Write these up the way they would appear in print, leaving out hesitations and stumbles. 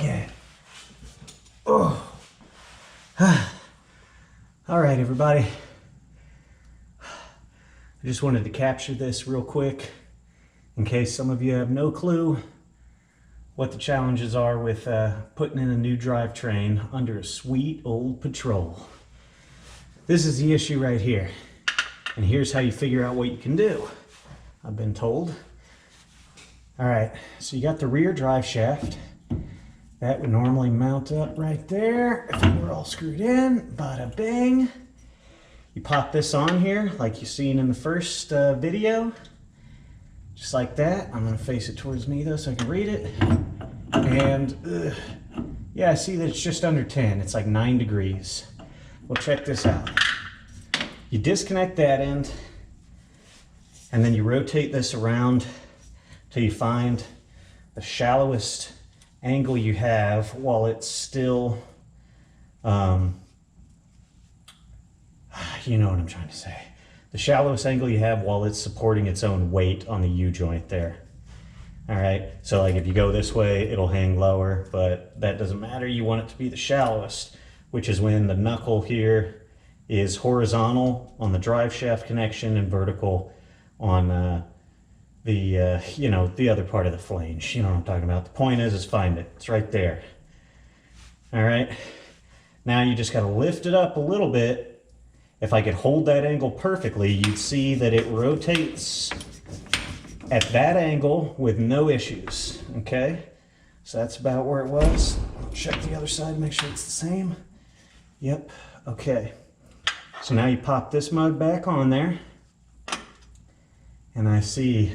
Okay. Oh. All right, everybody. I just wanted to capture this real quick in case some of you have no clue what the challenges are with putting in a new drivetrain under a sweet old Patrol. This is the issue right here. And here's how you figure out what you can do, I've been told. All right, so you got the rear drive shaft. That would normally mount up right there if it were all screwed in. Bada bing. You pop this on here like you seen in the first video. Just like that. I'm gonna face it towards me though so I can read it. And yeah, I see that it's just under 10. It's like 9 degrees. Well, check this out. You disconnect that end and then you rotate this around till you find the shallowest angle you have while it's still, you know what I'm trying to say. The shallowest angle you have while it's supporting its own weight on the U-joint there. All right, so like if you go this way, it'll hang lower, but that doesn't matter. You want it to be the shallowest, which is when the knuckle here is horizontal on the drive shaft connection and vertical on the other part of the flange. You know what I'm talking about. The point is find it. It's right there. All right. Now you just got to lift it up a little bit. If I could hold that angle perfectly, you'd see that it rotates at that angle with no issues. Okay. So that's about where it was. I'll check the other side, make sure it's the same. Yep. Okay. So now you pop this mug back on there. And I see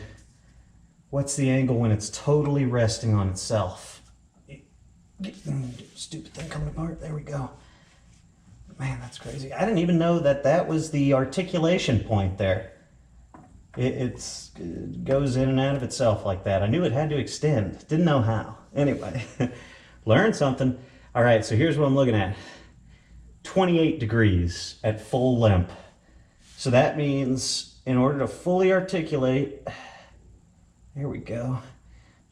what's the angle when it's totally resting on itself. Stupid thing coming apart. There we go. Man, that's crazy. I didn't even know that that was the articulation point there. It goes in and out of itself like that. I knew it had to extend. Didn't know how. Anyway, learned something. All right, so here's what I'm looking at. 28 degrees at full limp. So that means in order to fully articulate, there we go,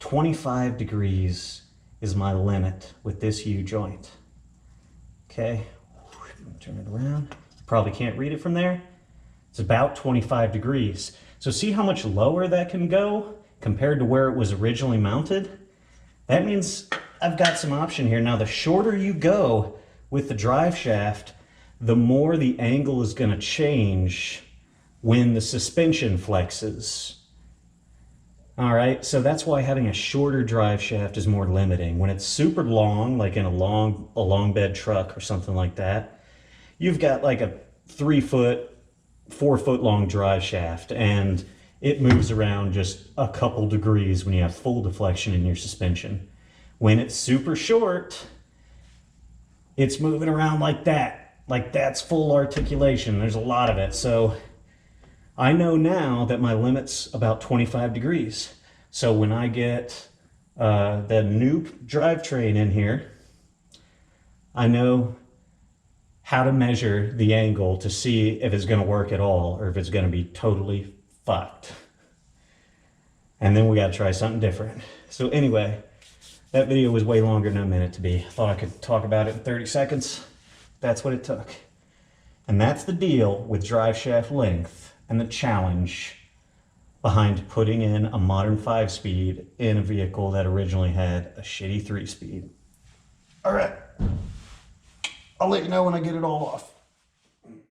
25 degrees is my limit with this U-joint. Okay, turn it around. Probably can't read it from there. It's about 25 degrees. So see how much lower that can go compared to where it was originally mounted? That means I've got some option here. Now the shorter you go with the drive shaft, the more the angle is going to change when the suspension flexes. All right, so that's why having a shorter drive shaft is more limiting. When it's super long, like in a long bed truck or something like that, you've got like a 3 foot, 4 foot long drive shaft, and it moves around just a couple degrees when you have full deflection in your suspension. When it's super short, it's moving around like that. Like that's full articulation. There's a lot of it. So I know now that my limit's about 25 degrees. So when I get the new drivetrain in here, I know how to measure the angle to see if it's going to work at all or if it's going to be totally fucked. And then we got to try something different. So anyway, that video was way longer than I meant it to be. I thought I could talk about it in 30 seconds. That's what it took. And that's the deal with drive shaft length and the challenge behind putting in a modern 5-speed in a vehicle that originally had a shitty 3-speed. All right. I'll let you know when I get it all off.